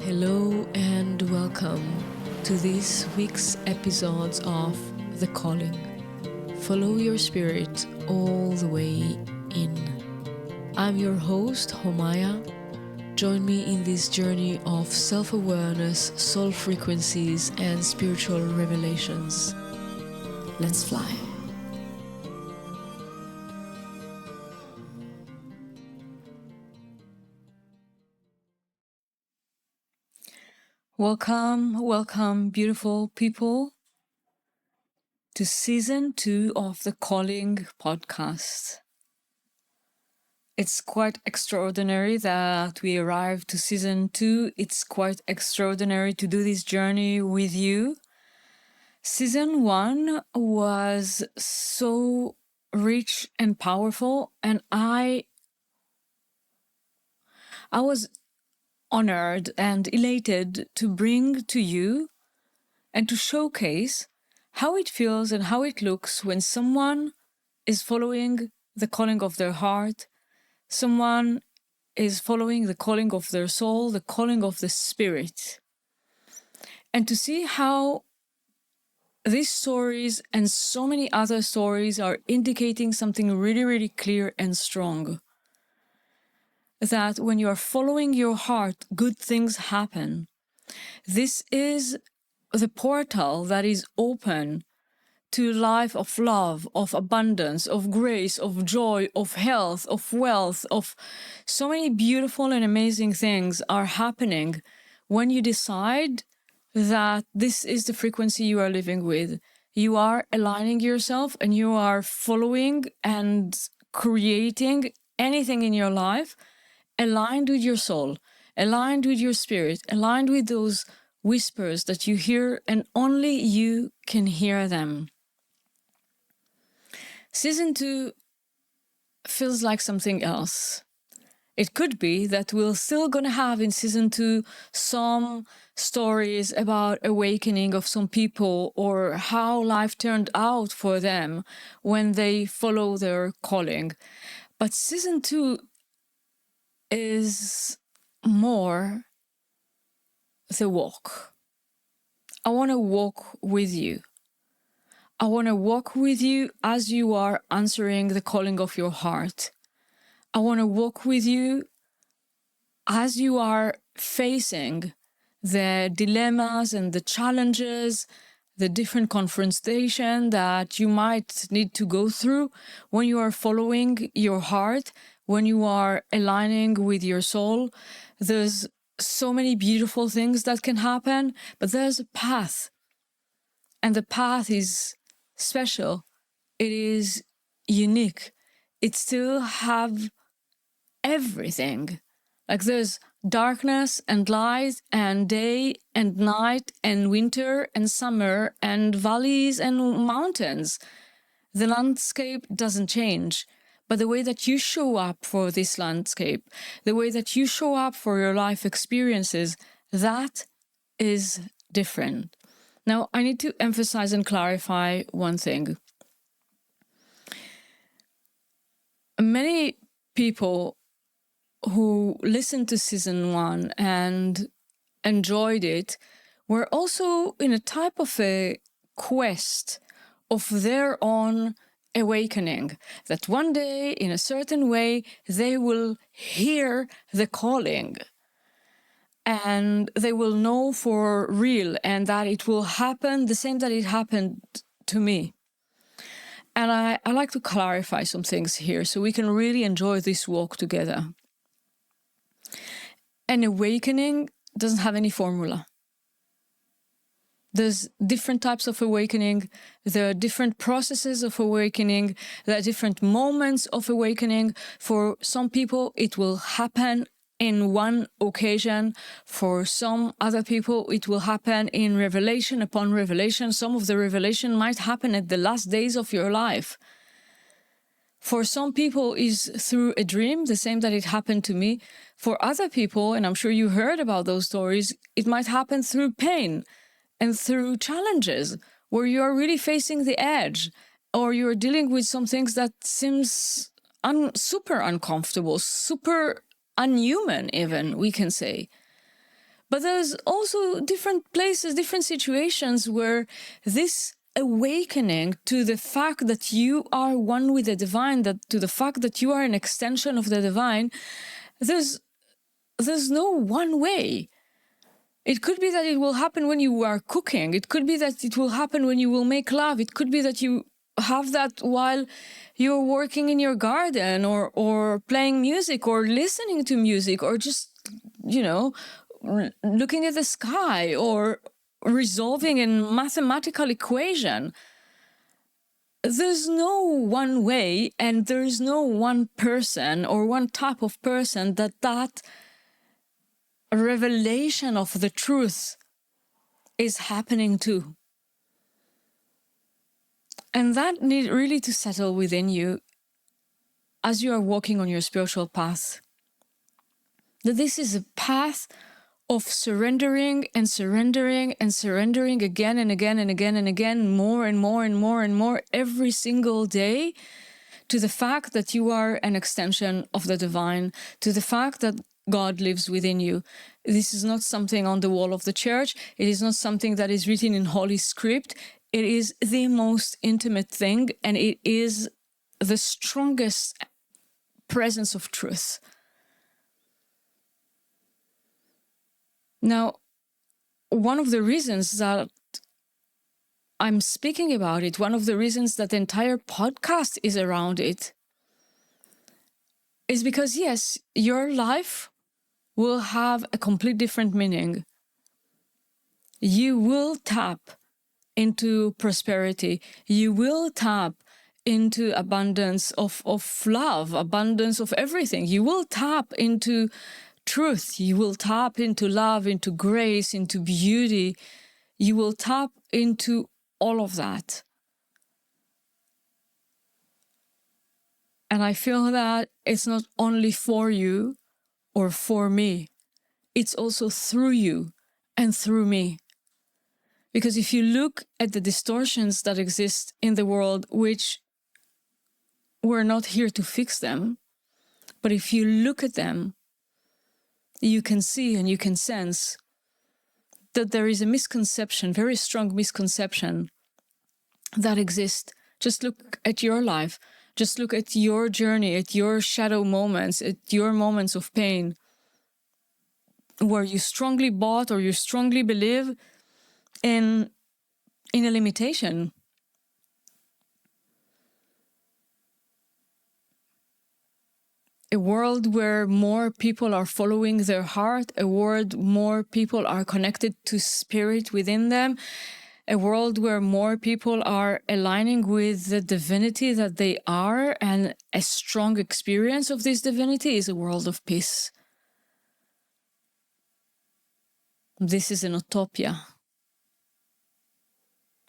Hello and welcome to this week's episodes of The Calling. Follow your spirit all the way in. I'm your host, Homaya. Join me in this journey of self-awareness, soul frequencies, and spiritual revelations. Let's fly. Welcome, beautiful people, to Season 2 of the Calling podcast. It's quite extraordinary that we arrived to Season 2. It's quite extraordinary to do this journey with you. Season 1 was so rich and powerful, and I was honored and elated to bring to you and to showcase how it feels and how it looks when someone is following the calling of their heart, someone is following the calling of their soul, the calling of the spirit. And to see how these stories and so many other stories are indicating something really, really clear and strong. That when you are following your heart, good things happen. This is the portal that is open to a life of love, of abundance, of grace, of joy, of health, of wealth, of so many beautiful and amazing things are happening when you decide that this is the frequency you are living with. You are aligning yourself and you are following and creating anything in your life aligned with your soul, aligned with your spirit, aligned with those whispers that you hear and only you can hear them. Season 2 feels like something else. It could be that we're still going to have in Season 2 some stories about awakening of some people or how life turned out for them when they follow their calling. But Season 2 is more the walk. I want to walk with you. I want to walk with you as you are answering the calling of your heart. I want to walk with you as you are facing the dilemmas and the challenges, the different confrontation that you might need to go through when you are following your heart, when you are aligning with your soul. There's so many beautiful things that can happen, but there's a path. And the path is special. It is unique. It still have everything. Like there's darkness and light and day and night and winter and summer and valleys and mountains. The landscape doesn't change, but the way that you show up for this landscape, the way that you show up for your life experiences, that is different. Now, I need to emphasize and clarify one thing. Many people who listened to Season 1 and enjoyed it were also in a type of a quest of their own awakening, that one day, in a certain way, they will hear the calling and they will know for real and that it will happen the same that it happened to me. And I like to clarify some things here so we can really enjoy this walk together. An awakening doesn't have any formula. There's different types of awakening. There are different processes of awakening. There are different moments of awakening. For some people, it will happen in one occasion. For some other people, it will happen in revelation upon revelation. Some of the revelation might happen at the last days of your life. For some people is through a dream, the same that it happened to me. For other people, and I'm sure you heard about those stories, it might happen through pain and through challenges where you are really facing the edge or you're dealing with some things that seems super uncomfortable, super unhuman even, we can say. But there's also different places, different situations where this awakening to the fact that you are one with the divine, that to the fact that you are an extension of the divine, there's no one way. It could be that it will happen when you are cooking. It could be that it will happen when you will make love. It could be that you have that while you're working in your garden, or playing music, or listening to music, or just, looking at the sky, or resolving a mathematical equation. There's no one way, and there's no one person or one type of person that revelation of the truth is happening to. And that needs really to settle within you as you are walking on your spiritual path. That this is a path of surrendering and surrendering and surrendering again and again and again and again, more and more and more and more every single day, to the fact that you are an extension of the divine, to the fact that God lives within you. This is not something on the wall of the church. It is not something that is written in holy script. It is the most intimate thing, and it is the strongest presence of truth. Now, one of the reasons that I'm speaking about it, one of the reasons that the entire podcast is around it, is because, yes, your life will have a complete different meaning. You will tap into prosperity. You will tap into abundance of love, abundance of everything. You will tap into truth. You will tap into love, into grace, into beauty. You will tap into all of that. And I feel that it's not only for you or for me, it's also through you and through me. Because if you look at the distortions that exist in the world, which we're not here to fix them, but if you look at them, you can see and you can sense that there is a misconception, very strong misconception that exists. Just look at your life. Just look at your journey, at your shadow moments, at your moments of pain, where you strongly bought or you strongly believe in a limitation. A world where more people are following their heart, a world more people are connected to spirit within them, a world where more people are aligning with the divinity that they are, and a strong experience of this divinity is a world of peace. This is an utopia.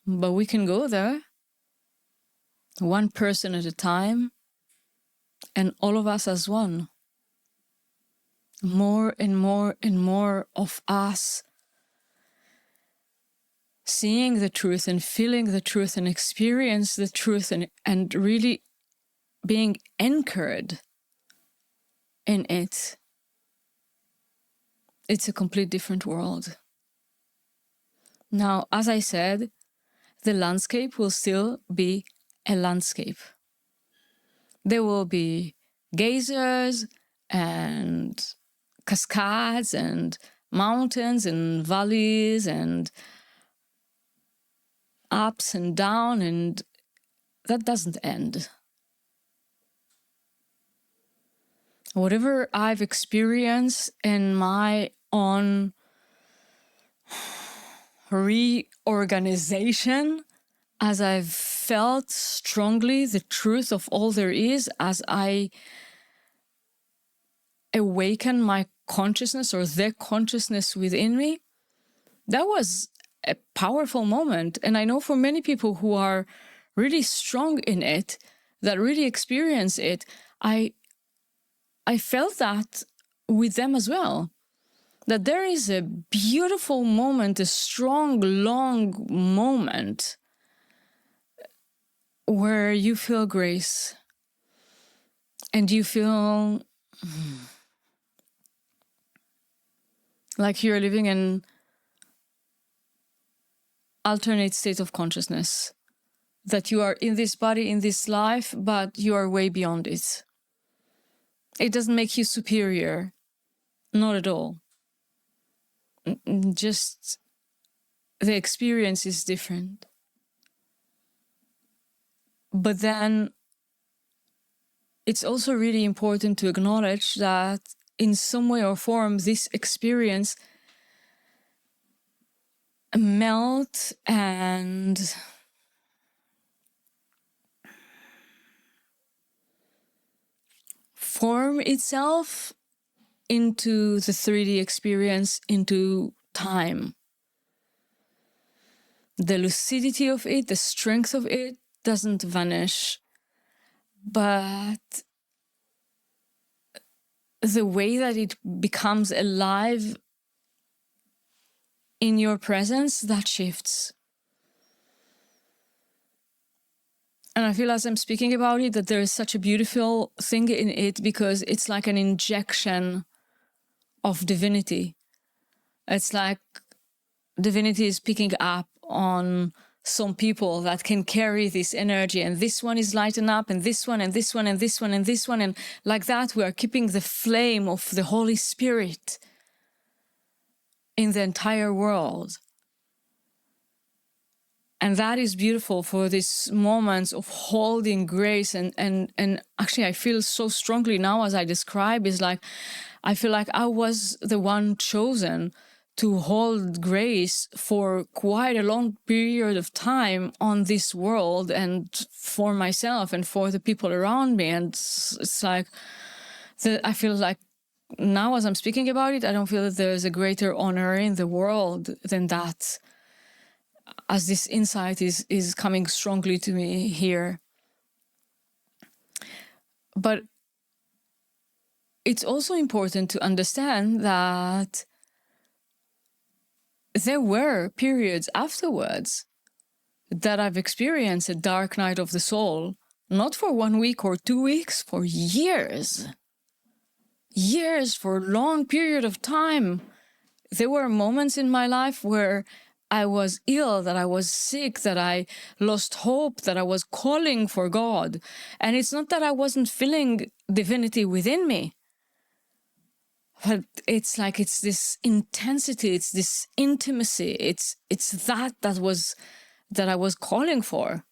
But we can go there, one person at a time, and all of us as one. More and more and more of us seeing the truth and feeling the truth and experience the truth, and really being anchored in it. It's a complete different world. Now, as I said, the landscape will still be a landscape. There will be geysers and cascades and mountains and valleys and ups and down, and that doesn't end. Whatever I've experienced in my own reorganization, as I've felt strongly the truth of all there is, as I awaken my consciousness or the consciousness within me, that was a powerful moment. And I know for many people who are really strong in it, that really experience it, I felt that with them as well. That there is a beautiful moment, a strong, long moment where you feel grace and you feel like you're living in alternate state of consciousness, that you are in this body, in this life, but you are way beyond it. It doesn't make you superior, not at all. Just the experience is different. But then it's also really important to acknowledge that in some way or form, this experience melt and form itself into the 3D experience, into time. The lucidity of it, the strength of it doesn't vanish, but the way that it becomes alive in your presence, that shifts. And I feel as I'm speaking about it that there is such a beautiful thing in it, because it's like an injection of divinity. It's like divinity is picking up on some people that can carry this energy, and this one is lighting up, and this one, and this one, and this one, and this one, and like that we are keeping the flame of the Holy Spirit in the entire world. And that is beautiful for these moments of holding grace. And actually, I feel so strongly now as I describe, is like, I feel like I was the one chosen to hold grace for quite a long period of time on this world, and for myself and for the people around me. And it's like, I feel like now as I'm speaking about it, I don't feel that there's a greater honor in the world than that, as this insight is coming strongly to me here. But it's also important to understand that there were periods afterwards that I've experienced a dark night of the soul, not for 1 week or 2 weeks, for years. Years, for a long period of time. There were moments in my life where I was ill, that I was sick, that I lost hope, that I was calling for God. And it's not that I wasn't feeling divinity within me, but it's like, it's this intensity, it's this intimacy, it's that I was calling for.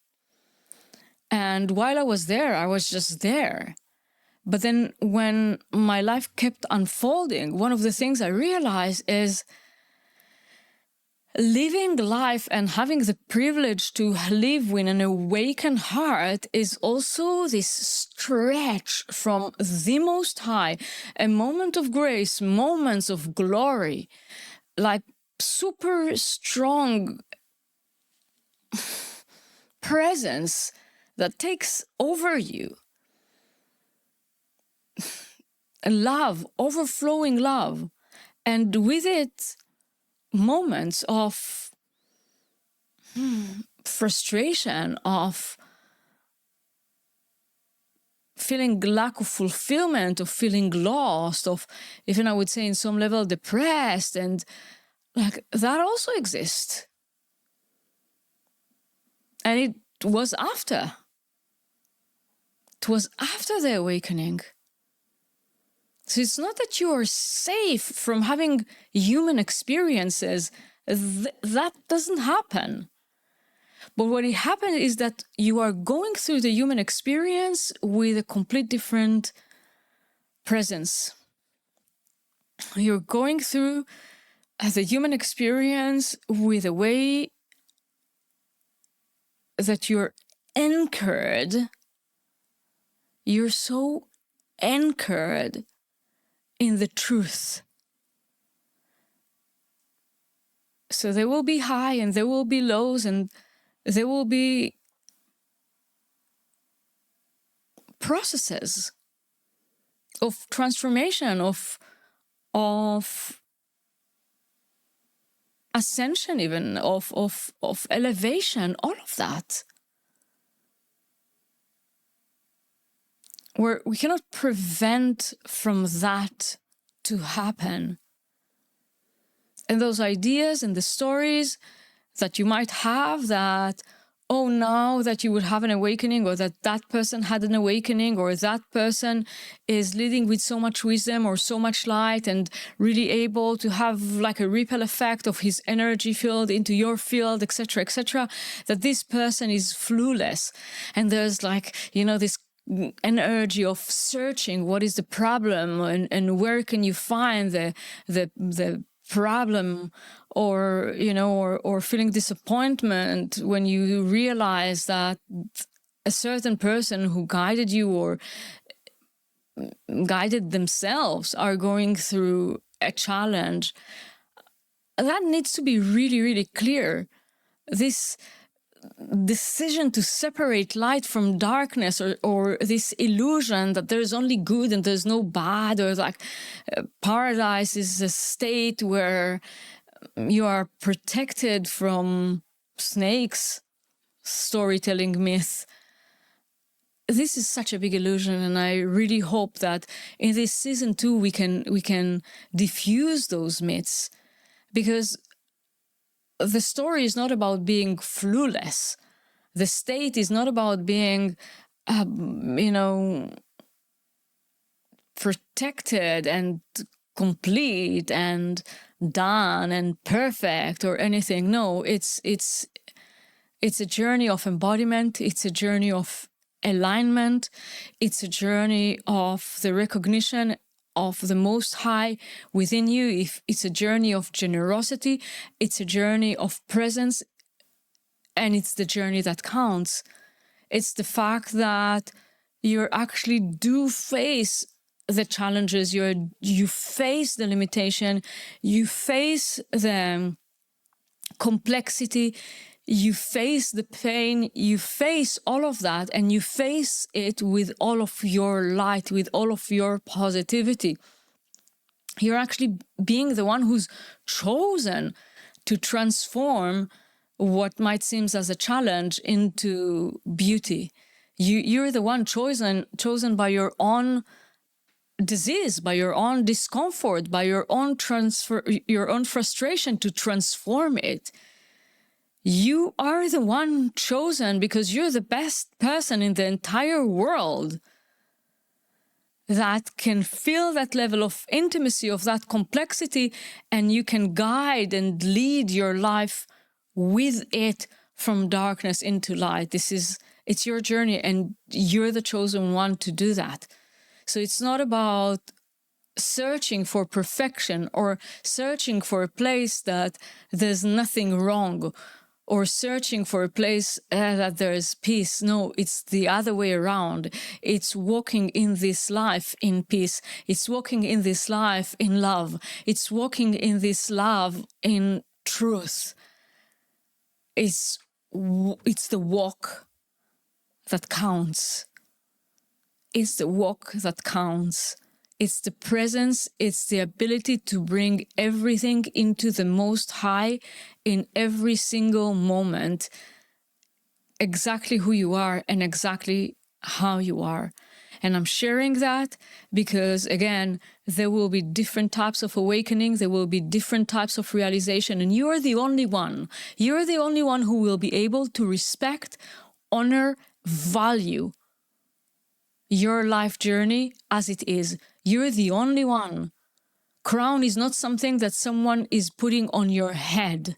And while I was there, I was just there. But then when my life kept unfolding, one of the things I realized is living life and having the privilege to live with an awakened heart is also this stretch from the Most High, a moment of grace, moments of glory, like super strong presence that takes over you. Love, overflowing love. And with it, moments of frustration, of feeling lack of fulfillment, of feeling lost, of even, I would say, in some level, depressed. And like that also exists. And it was after. It was after the awakening. So it's not that you are safe from having human experiences. That doesn't happen. But what it happened is that you are going through the human experience with a complete different presence. You're going through the human experience with a way that you're anchored. You're so anchored in the truth. So there will be high and there will be lows, and there will be processes of transformation, of ascension, even of elevation, all of that. Where we cannot prevent from that to happen. And those ideas and the stories that you might have that, oh, now that you would have an awakening, or that that person had an awakening, or that person is leading with so much wisdom or so much light and really able to have like a ripple effect of his energy field into your field, etc., that this person is flawless. And there's like, you know, this energy of searching what is the problem, and where can you find the problem, or you know, or feeling disappointment when you realize that a certain person who guided you or guided themselves are going through a challenge. That needs to be really, really clear. This decision to separate light from darkness, or this illusion that there's only good and there's no bad, or like paradise is a state where you are protected from snakes, storytelling myth. This is such a big illusion, and I really hope that in this season 2 we can diffuse those myths, because the story is not about being flawless. The state is not about being, you know, protected and complete and done and perfect or anything. No, it's a journey of embodiment. It's a journey of alignment. It's a journey of the recognition of the Most High within you. If it's a journey of generosity, it's a journey of presence, and it's the journey that counts. It's the fact that you actually do face the challenges, you face the limitation, you face the complexity, you face the pain, you face all of that, and you face it with all of your light, with all of your positivity. You're actually being the one who's chosen to transform what might seem as a challenge into beauty. You're the one chosen by your own disease, by your own discomfort, by your own frustration to transform it. You are the one chosen because you're the best person in the entire world that can feel that level of intimacy, of that complexity, and you can guide and lead your life with it from darkness into light. It's your journey, and you're the chosen one to do that. So it's not about searching for perfection or searching for a place that there's nothing wrong, or searching for a place that there is peace. No, it's the other way around. It's walking in this life in peace. It's walking in this life in love. It's walking in this love in truth. It's the walk that counts. It's the walk that counts. It's the presence, it's the ability to bring everything into the Most High in every single moment, exactly who you are and exactly how you are. And I'm sharing that because, again, there will be different types of awakening, there will be different types of realization, and you are the only one. You're the only one who will be able to respect, honor, value your life journey as it is. You're the only one. Crown is not something that someone is putting on your head.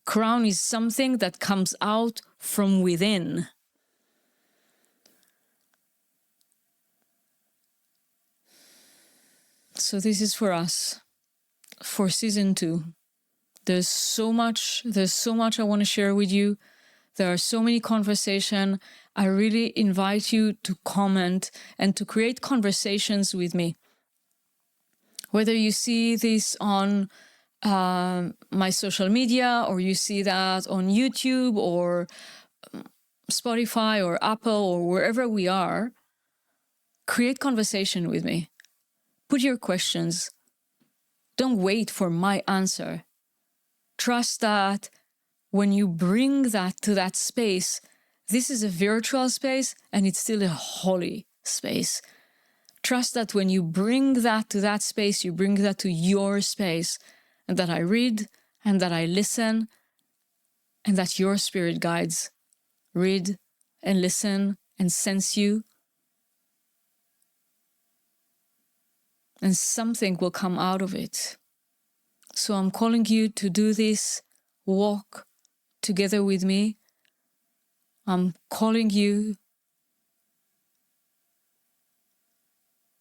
Crown is something that comes out from within. So this is for us, for season 2. There's so much I want to share with you. There are so many conversations. I really invite you to comment and to create conversations with me. Whether you see this on my social media, or you see that on YouTube or Spotify or Apple or wherever we are, create conversation with me. Put your questions. Don't wait for my answer. Trust that when you bring that to that space, this is a virtual space and it's still a holy space. Trust that when you bring that to that space, you bring that to your space, and that I read, and that I listen, and that your spirit guides read and listen and sense you. And something will come out of it. So I'm calling you to do this walk together with me. I'm calling you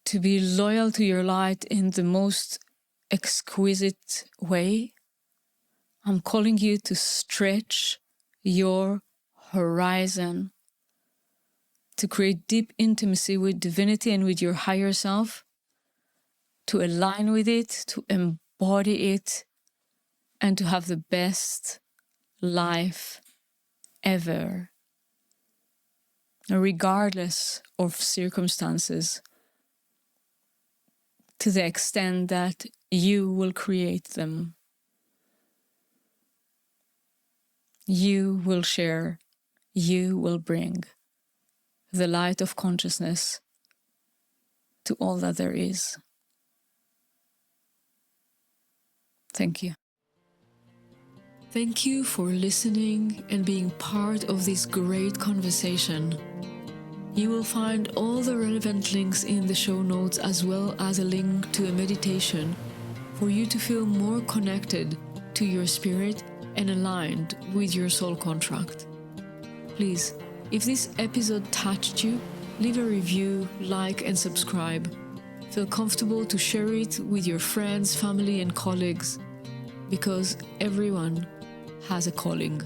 to be loyal to your light in the most exquisite way. I'm calling you to stretch your horizon, to create deep intimacy with divinity and with your higher self, to align with it, to embody it, and to have the best life ever, regardless of circumstances, to the extent that you will create them. You will share, you will bring the light of consciousness to all that there is. Thank you. Thank you for listening and being part of this great conversation. You will find all the relevant links in the show notes, as well as a link to a meditation for you to feel more connected to your spirit and aligned with your soul contract. Please, if this episode touched you, leave a review, like, and subscribe. Feel comfortable to share it with your friends, family, and colleagues, because everyone has a calling.